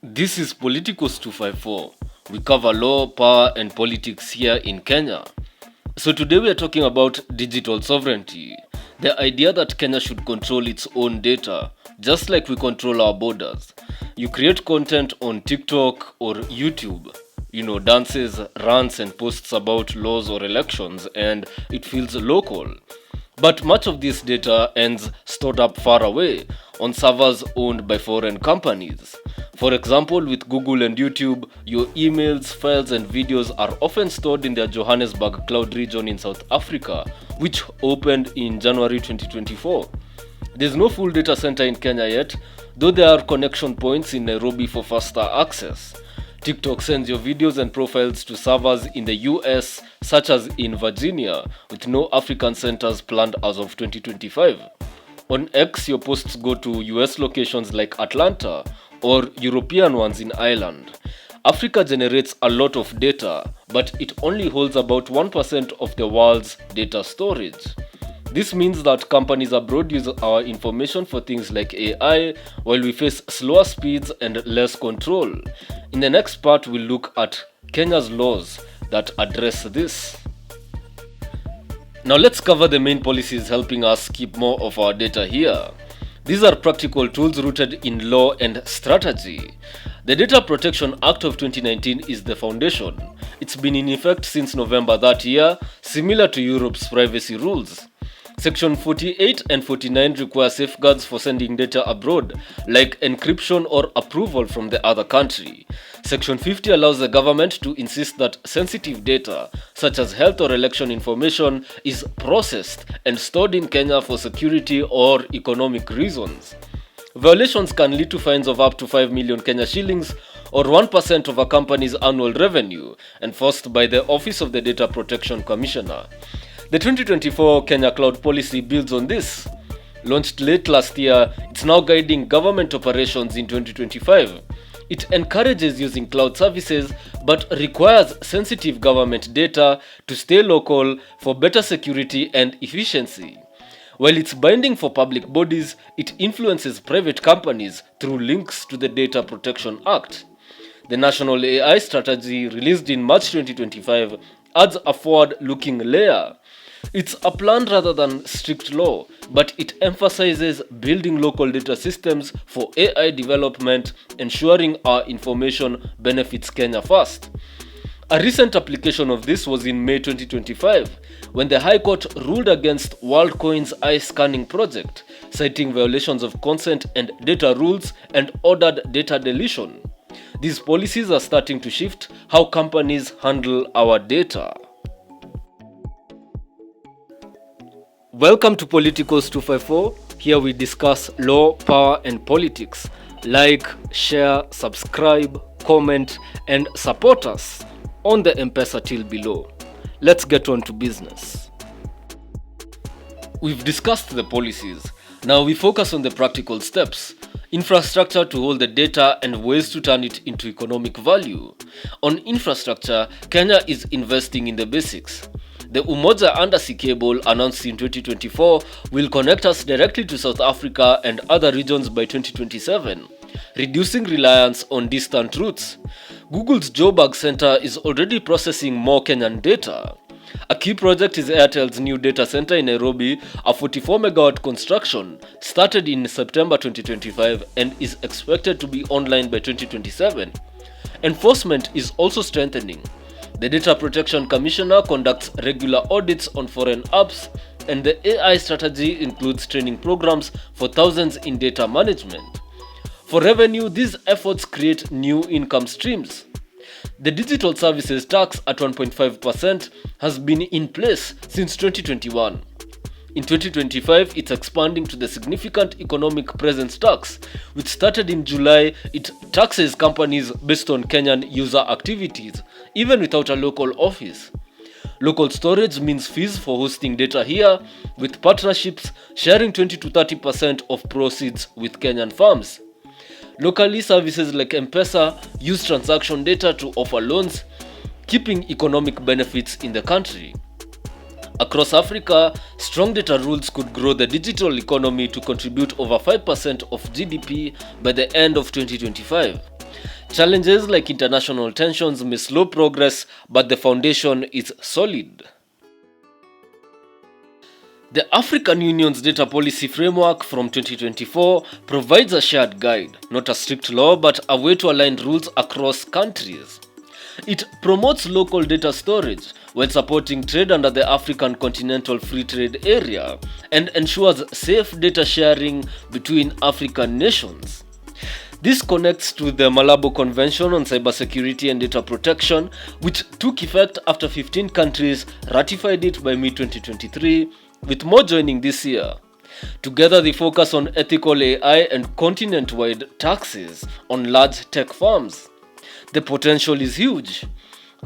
This is Politicos 254. We cover law, power, and politics here in Kenya. So today we are talking about digital sovereignty, the idea that Kenya should control its own data, just like we control our borders. You create content on TikTok or YouTube, dances, rants, and posts about laws or elections, and it feels local. But much of this data ends stored up far away on servers owned by foreign companies. For example, with Google and YouTube, your emails, files, and videos are often stored in their Johannesburg cloud region in South Africa, which opened in January 2024. There's no full data center in Kenya yet, though there are connection points in Nairobi for faster access. TikTok sends your videos and profiles to servers in the US, such as in Virginia, with no African centers planned as of 2025. On X, your posts go to US locations like Atlanta or European ones in Ireland. Africa generates a lot of data, but it only holds about 1% of the world's data storage. This means that companies abroad use our information for things like AI, while we face slower speeds and less control. In the next part, we'll look at Kenya's laws that address this. Now let's cover the main policies helping us keep more of our data here. These are practical tools rooted in law and strategy. The Data Protection Act of 2019 is the foundation. It's been in effect since November that year, similar to Europe's privacy rules. Section 48 and 49 require safeguards for sending data abroad, like encryption or approval from the other country. Section 50 allows the government to insist that sensitive data, such as health or election information, is processed and stored in Kenya for security or economic reasons. Violations can lead to fines of up to 5 million Kenya shillings or 1% of a company's annual revenue, enforced by the Office of the Data Protection Commissioner. The 2024 Kenya Cloud Policy builds on this. Launched late last year, it's now guiding government operations in 2025. It encourages using cloud services but requires sensitive government data to stay local for better security and efficiency. While it's binding for public bodies, it influences private companies through links to the Data Protection Act. The National AI Strategy, released in March 2025, adds a forward-looking layer. It's a plan rather than strict law, but it emphasizes building local data systems for AI development, ensuring our information benefits Kenya first. A recent application of this was in May 2025, when the High Court ruled against WorldCoin's eye scanning project, citing violations of consent and data rules and ordered data deletion. These policies are starting to shift how companies handle our data. Welcome to Politicos 254. Here we discuss law, power, and politics. Like, share, subscribe, comment, and support us on the M-Pesa till below. Let's get on to business. We've discussed the policies. Now we focus on the practical steps. Infrastructure to hold the data and ways to turn it into economic value. On infrastructure, Kenya is investing in the basics. The Umoja Undersea Cable, announced in 2024, will connect us directly to South Africa and other regions by 2027, reducing reliance on distant routes. Google's Joburg Center is already processing more Kenyan data. A key project is Airtel's new data center in Nairobi, a 44-megawatt construction, started in September 2025 and is expected to be online by 2027. Enforcement is also strengthening. The Data Protection Commissioner conducts regular audits on foreign apps, and the AI strategy includes training programs for thousands in data management. For revenue, these efforts create new income streams. The digital services tax at 1.5% has been in place since 2021. In 2025, it's expanding to the significant economic presence tax, which started in July. It taxes companies based on Kenyan user activities, even without a local office. Local storage means fees for hosting data here, with partnerships sharing 20 to 30% of proceeds with Kenyan firms. Locally, services like M-Pesa use transaction data to offer loans, keeping economic benefits in the country. Across Africa, strong data rules could grow the digital economy to contribute over 5% of GDP by the end of 2025. Challenges like international tensions may slow progress, but the foundation is solid. The African Union's Data Policy Framework from 2024 provides a shared guide, not a strict law, but a way to align rules across countries. It promotes local data storage while supporting trade under the African Continental Free Trade Area and ensures safe data sharing between African nations. This connects to the Malabo Convention on Cybersecurity and Data Protection, which took effect after 15 countries ratified it by mid-2023, with more joining this year. Together, they focus on ethical AI and continent-wide taxes on large tech firms. The potential is huge.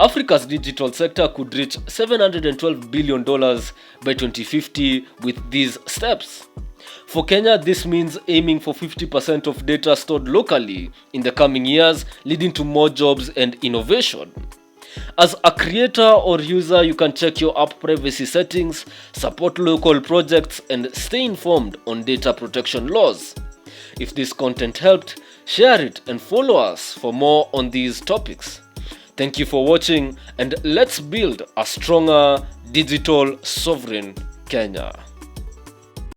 Africa's digital sector could reach $712 billion by 2050 with these steps. For Kenya, this means aiming for 50% of data stored locally in the coming years, leading to more jobs and innovation. As a creator or user, you can check your app privacy settings, support local projects, and stay informed on data protection laws. If this content helped, share it and follow us for more on these topics. Thank you for watching, and let's build a stronger digital sovereign Kenya.